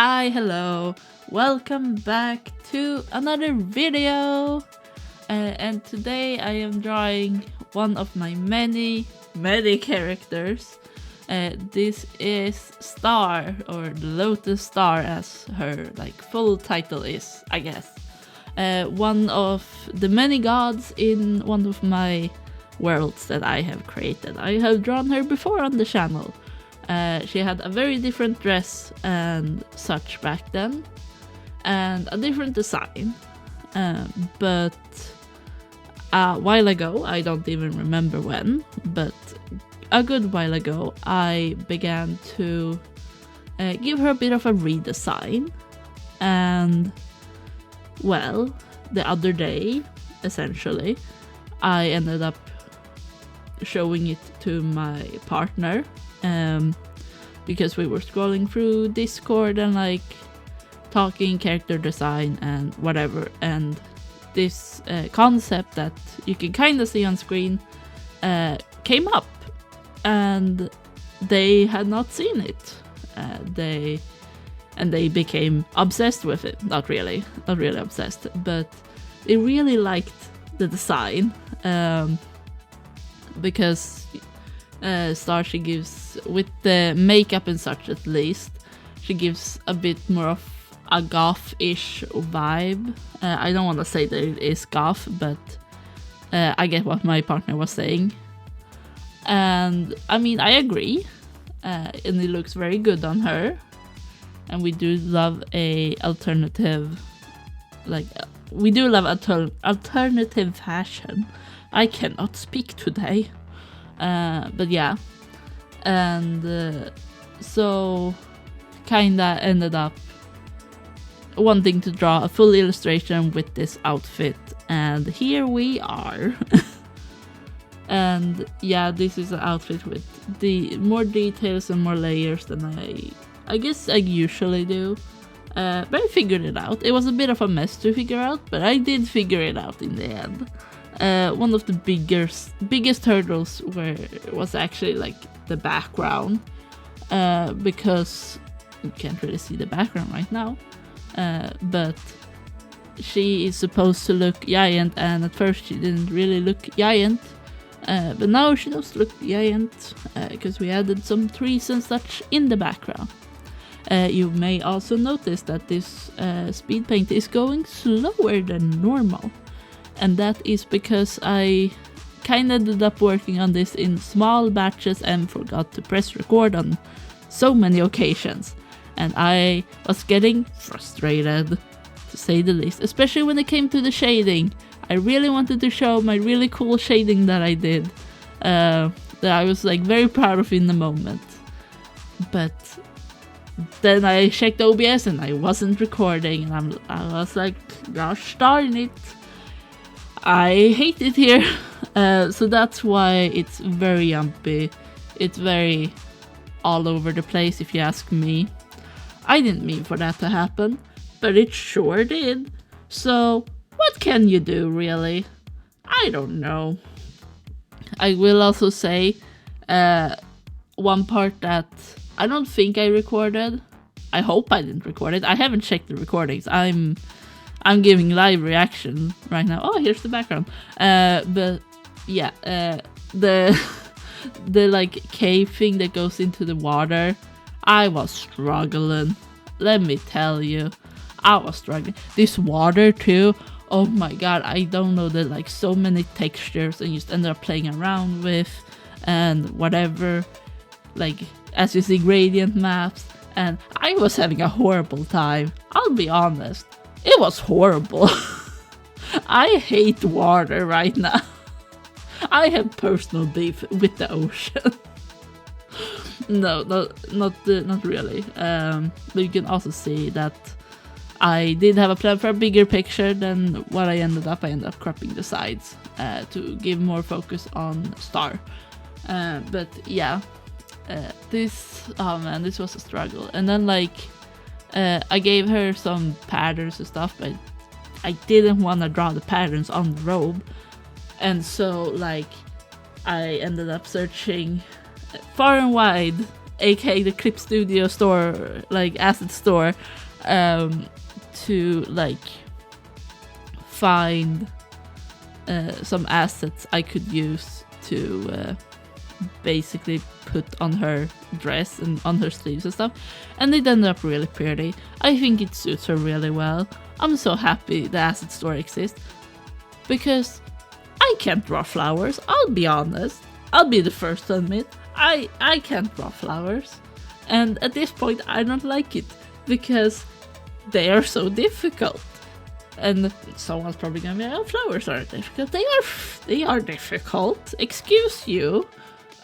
Hi, hello, welcome back to another video. And today I am drawing one of my many characters. This is Star, or the Lotus Star as her full title is, I guess. One of the many gods in one of my worlds that I have created. I have drawn her before on the channel. She had a very different dress and such back then, and a different design. But a while ago, I don't even remember when, but a good while ago, I began to give her a bit of a redesign. And, well, the other day, essentially, I ended up showing it to my partner. Because we were scrolling through Discord and talking character design and whatever, and this concept that you can kind of see on screen came up, and they had not seen it. They became obsessed with it. Not really obsessed, but they really liked the design, because Star, she gives, with the makeup and such at least, she gives a bit more of a goth-ish vibe. I don't want to say that it is goth, but I get what my partner was saying. And I mean, I agree, and it looks very good on her. And we do love alternative fashion. I cannot speak today. But yeah, and so kinda ended up wanting to draw a full illustration with this outfit, and here we are. And yeah, this is an outfit with more details and more layers than I guess I usually do. But I figured it out. It was a bit of a mess to figure out, but I did figure it out in the end. One of the biggest hurdles was actually the background, because you can't really see the background right now, but she is supposed to look giant, and at first she didn't really look giant, but now she does look giant, because we added some trees and such in the background. You may also notice that this speed paint is going slower than normal. And that is because I kind of ended up working on this in small batches and forgot to press record on so many occasions. And I was getting frustrated, to say the least, especially when it came to the shading. I really wanted to show my really cool shading that I did, that I was very proud of in the moment. But then I checked OBS and I wasn't recording, and I was like, gosh darn it. I hate it here, so that's why it's very yumpy. It's very all over the place, if you ask me. I didn't mean for that to happen, but it sure did. So what can you do, really? I don't know. I will also say one part that I don't think I recorded. I hope I didn't record it. I haven't checked the recordings. I'm giving live reaction right now. Oh, here's the background. But yeah, the cave thing that goes into the water, I was struggling. Let me tell you, I was struggling. This water too. Oh my god, I don't know, there's so many textures, and you just end up playing around with and whatever. As you see, gradient maps, and I was having a horrible time. I'll be honest. It was horrible. I hate water right now. I have personal beef with the ocean. No, not really. But you can also see that I did have a plan for a bigger picture than what I ended up. I ended up cropping the sides to give more focus on Star. But yeah, this was a struggle. And then I gave her some patterns and stuff, but I didn't want to draw the patterns on the robe. And so I ended up searching far and wide aka the Clip Studio store, like asset store, to like find some assets I could use to basically put on her dress and on her sleeves and stuff, and it ended up really pretty. I think it suits her really well. I'm so happy the asset store exists, because I can't draw flowers. I'll be honest. I'll be the first to admit I can't draw flowers, and at this point I don't like it because they are so difficult. And someone's probably gonna be like, oh, flowers aren't difficult. They are difficult. Excuse you.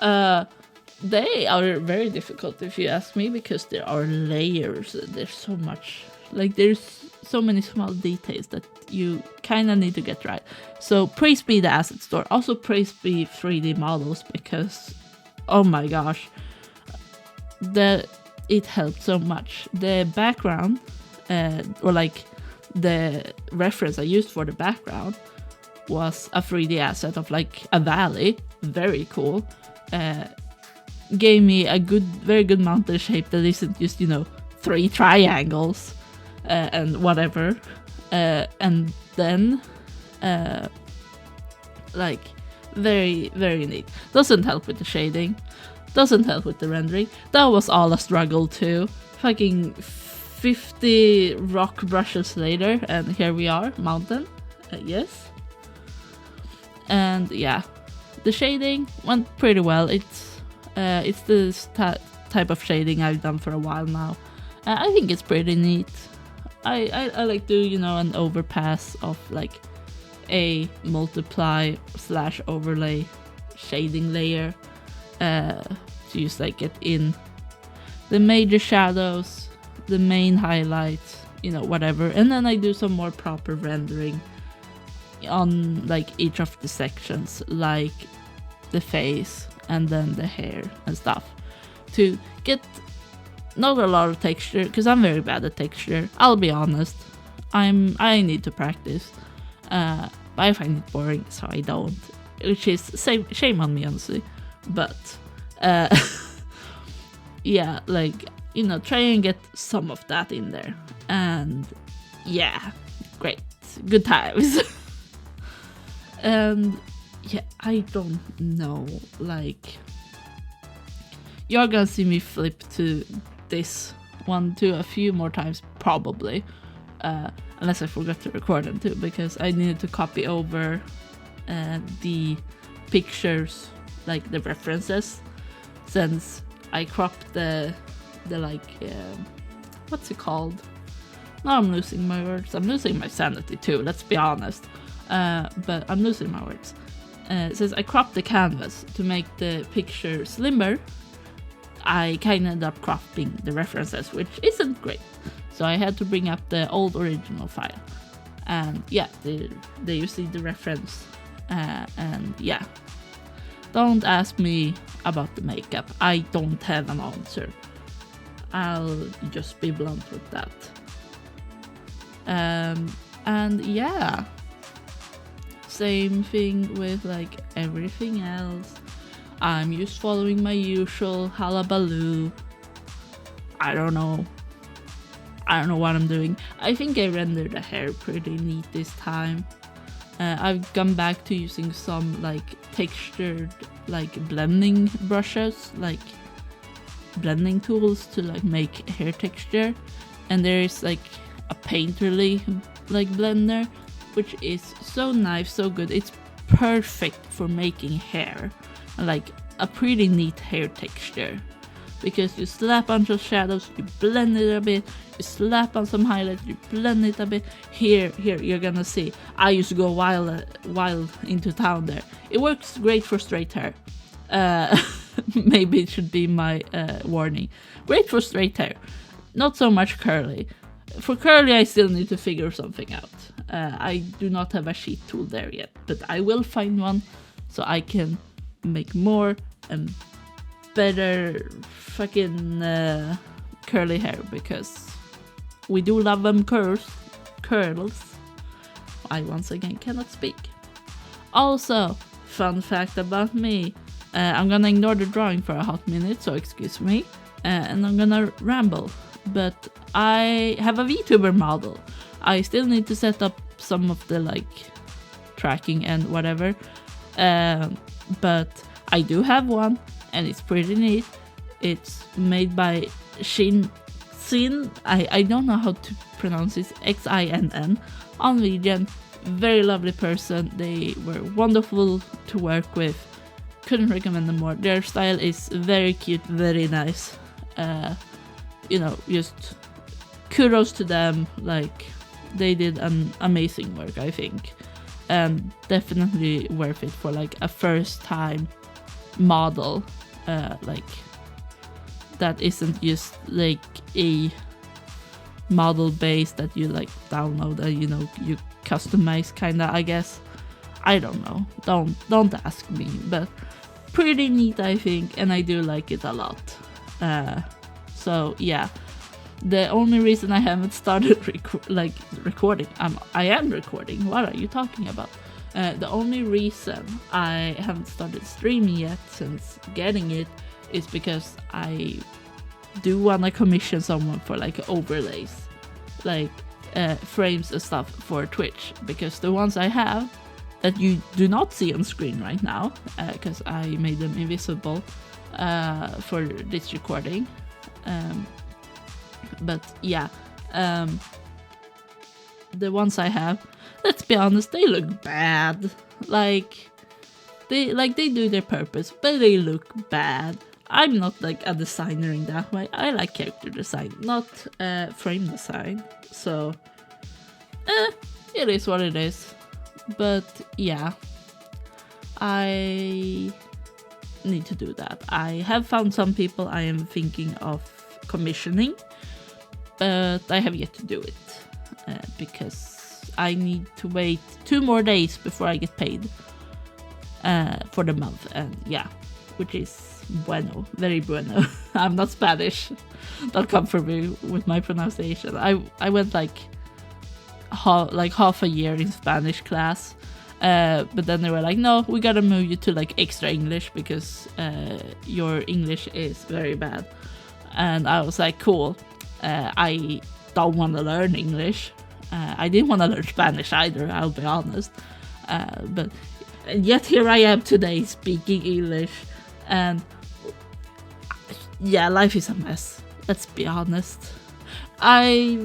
They are very difficult if you ask me, because there are layers. There's so much, like there's so many small details that you kind of need to get right. So praise be the asset store. Also praise be 3D models, because oh my gosh, it helped so much. The background, or like the reference I used for the background, was a 3D asset of like a valley. Very cool. Gave me a very good mountain shape that isn't just, 3 triangles and whatever. And then like very, very neat. Doesn't help with the shading, doesn't help with the rendering. That was all a struggle too. Fucking 50 rock brushes later, and here we are, mountain. Yes. And yeah, the shading went pretty well. It's this type of shading I've done for a while now. I think it's pretty neat. I like to, an overpass of like a multiply / overlay shading layer to just like get in the major shadows, the main highlights, whatever. And then I do some more proper rendering on like each of the sections, like the face and then the hair and stuff, to get not a lot of texture, because I'm very bad at texture. I'll be honest. I need to practice. But I find it boring, so I don't. Which is shame on me, honestly. But yeah, like, try and get some of that in there. And yeah, great. Good times. And yeah, I don't know, like, you're gonna see me flip to this one too a few more times, probably, unless I forgot to record them too, because I needed to copy over the pictures, like the references, since I cropped the like, what's it called? Now I'm losing my words. I'm losing my sanity too, let's be honest. But I'm losing my words. Since I cropped the canvas to make the picture slimmer, I kind of ended up cropping the references, which isn't great. So I had to bring up the old original file. And yeah, there you see the reference. And yeah, don't ask me about the makeup. I don't have an answer. I'll just be blunt with that. And yeah, same thing with like everything else. I'm just following my usual hullabaloo. I don't know what I'm doing. I think I rendered the hair pretty neat this time. I've gone back to using some like textured like blending brushes, like blending tools to like make hair texture. And there is like a painterly like blender, which is so nice, so good. It's perfect for making hair, like a pretty neat hair texture, because you slap on some shadows, you blend it a bit, you slap on some highlights, you blend it a bit. Here you're gonna see I used to go wild into town there. It works great for straight hair. Maybe it should be my warning. Great for straight hair, not so much curly. For curly, I still need to figure something out. I do not have a sheet tool there yet, but I will find one so I can make more and better fucking curly hair, because we do love them curls. I once again cannot speak. Also, fun fact about me, I'm gonna ignore the drawing for a hot minute, so excuse me. and I'm gonna ramble. But I have a VTuber model. I still need to set up some of the like tracking and whatever. But I do have one, and it's pretty neat. It's made by Xin. I don't know how to pronounce it. Xinn on Vegan. Very lovely person. They were wonderful to work with. Couldn't recommend them more. Their style is very cute, very nice. Just kudos to them. Like, they did an amazing work, I think, and definitely worth it for like a first time model. Like, that isn't just like a model base that you like download and you customize kinda, I guess. I don't know. Don't ask me, but pretty neat, I think, and I do like it a lot. So yeah, the only reason I haven't started recording, I am recording. What are you talking about? The only reason I haven't started streaming yet since getting it is because I do want to commission someone for like overlays, like frames and stuff for Twitch, because the ones I have that you do not see on screen right now, because I made them invisible for this recording. But yeah, the ones I have, let's be honest, they look bad. Like they do their purpose, but they look bad. I'm not like a designer in that way. I like character design, not frame design. So it is what it is. But yeah, I need to do that. I have found some people I am thinking of commissioning, but I have yet to do it because I need to wait 2 more days before I get paid for the month. And yeah, which is bueno, very bueno. I'm not Spanish. Don't come for me with my pronunciation. I went like half a year in Spanish class, but then they were like, no, we gotta move you to like extra English because your English is very bad. And I was like, cool. I don't want to learn English. I didn't want to learn Spanish either, I'll be honest. But yet here I am today speaking English, and yeah, life is a mess. Let's be honest. I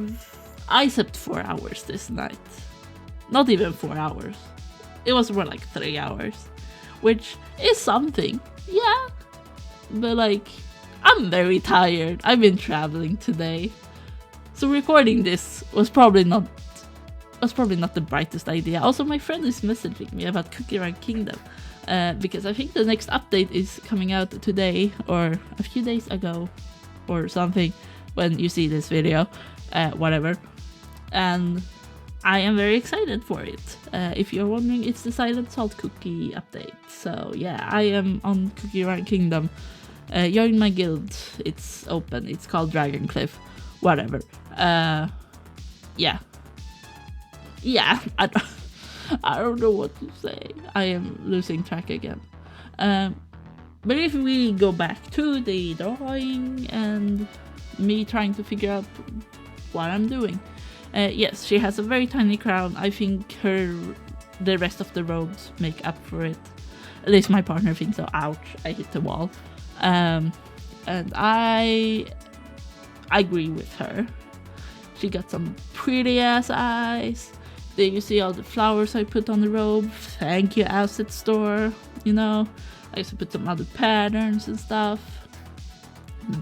slept 4 hours this night. Not even 4 hours. It was more like 3 hours, which is something. Yeah, but like, I'm very tired. I've been traveling today, so recording this was probably not the brightest idea. Also, my friend is messaging me about Cookie Run Kingdom because I think the next update is coming out today or a few days ago or something when you see this video, whatever. And I am very excited for it. If you're wondering, it's the Silent Salt Cookie update. So yeah, I am on Cookie Run Kingdom. Join my guild. It's open. It's called Dragon Cliff. Whatever. Yeah. I don't know what to say. I am losing track again. But if we go back to the drawing and me trying to figure out what I'm doing. Yes, she has a very tiny crown. I think the rest of the robes make up for it. At least my partner thinks so. Ouch, I hit the wall. And I agree with her. She got some pretty ass eyes. There you see all the flowers I put on the robe. Thank you, Asset Store. I used to put some other patterns and stuff.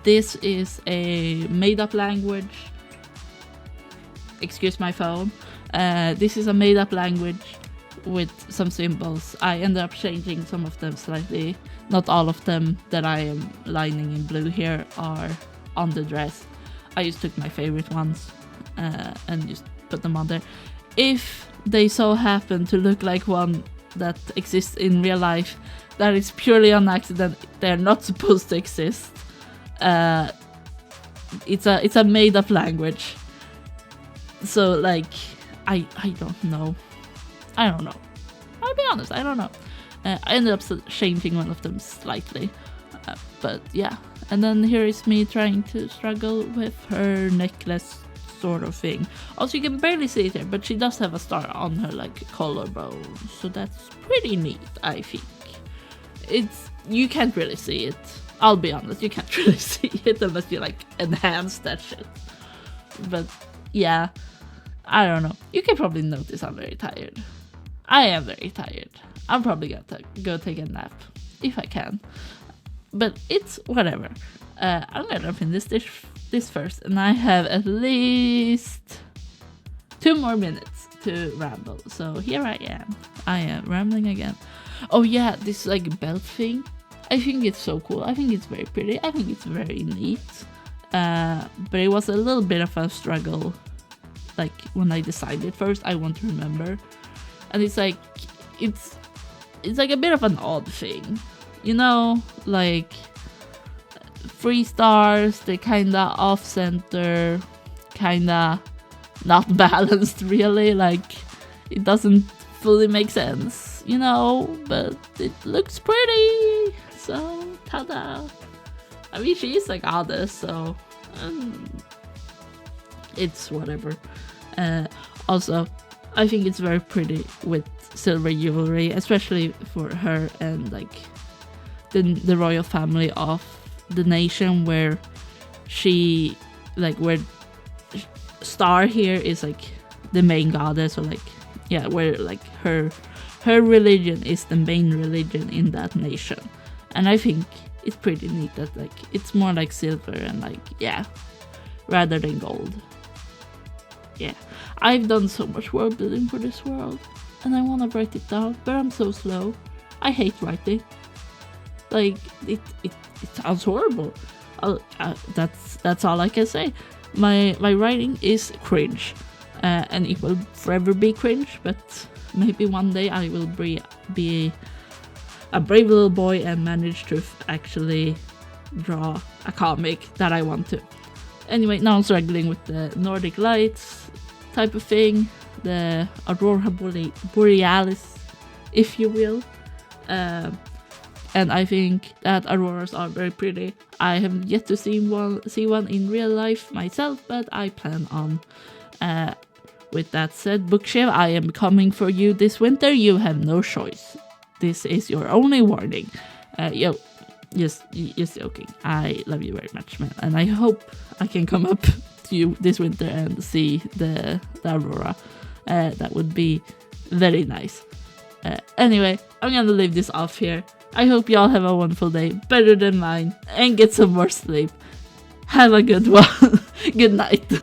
This is a made-up language. Excuse my phone. This is a made-up language with some symbols. I ended up changing some of them slightly. Not all of them that I am lining in blue here are on the dress. I just took my favorite ones and just put them on there. If they so happen to look like one that exists in real life, that is purely on accident. They're not supposed to exist. It's a made-up language. So like, I don't know. I'll be honest, I don't know. I ended up changing one of them slightly. But yeah, And then here is me trying to struggle with her necklace sort of thing. Also, you can barely see it here, but she does have a star on her like collarbone, so that's pretty neat, I think. You can't really see it. I'll be honest, you can't really see it unless you like enhance that shit. But yeah, I don't know. You can probably notice I'm very tired. I am very tired. I'm probably gonna go take a nap if I can. But it's whatever. I'm gonna finish this first, and I have at least 2 more minutes to ramble. So here I am. I am rambling again. Oh yeah, this like belt thing. I think it's so cool. I think it's very pretty. I think it's very neat. But it was a little bit of a struggle. Like when I decided first, I want to remember. And it's like a bit of an odd thing. You know, like 3 stars, they kinda off center, kinda not balanced really, like it doesn't fully make sense, you know, but it looks pretty, so ta-da. I mean, she is a goddess, so it's whatever. Also, I think it's very pretty with silver jewelry, especially for her and like the royal family of the nation where she where Star here is like the main goddess, or like yeah, where like her religion is the main religion in that nation. And I think it's pretty neat that like it's more like silver and like yeah, rather than gold. Yeah, I've done so much world building for this world and I want to write it down, but I'm so slow. I hate writing. Like it sounds horrible. That's all I can say. My writing is cringe, and it will forever be cringe. But maybe one day I will be a brave little boy and manage to actually draw a comic that I want to. Anyway, now I'm struggling with the Nordic Lights type of thing, the Aurora Borealis, if you will. And I think that auroras are very pretty. I have yet to see one in real life myself, but I plan on. With that said, Bookshelf, I am coming for you this winter. You have no choice. This is your only warning. Just joking. I love you very much, man. And I hope I can come up to you this winter and see the aurora. That would be very nice. Anyway, I'm gonna leave this off here. I hope y'all have a wonderful day, better than mine, and get some more sleep. Have a good one. Good night.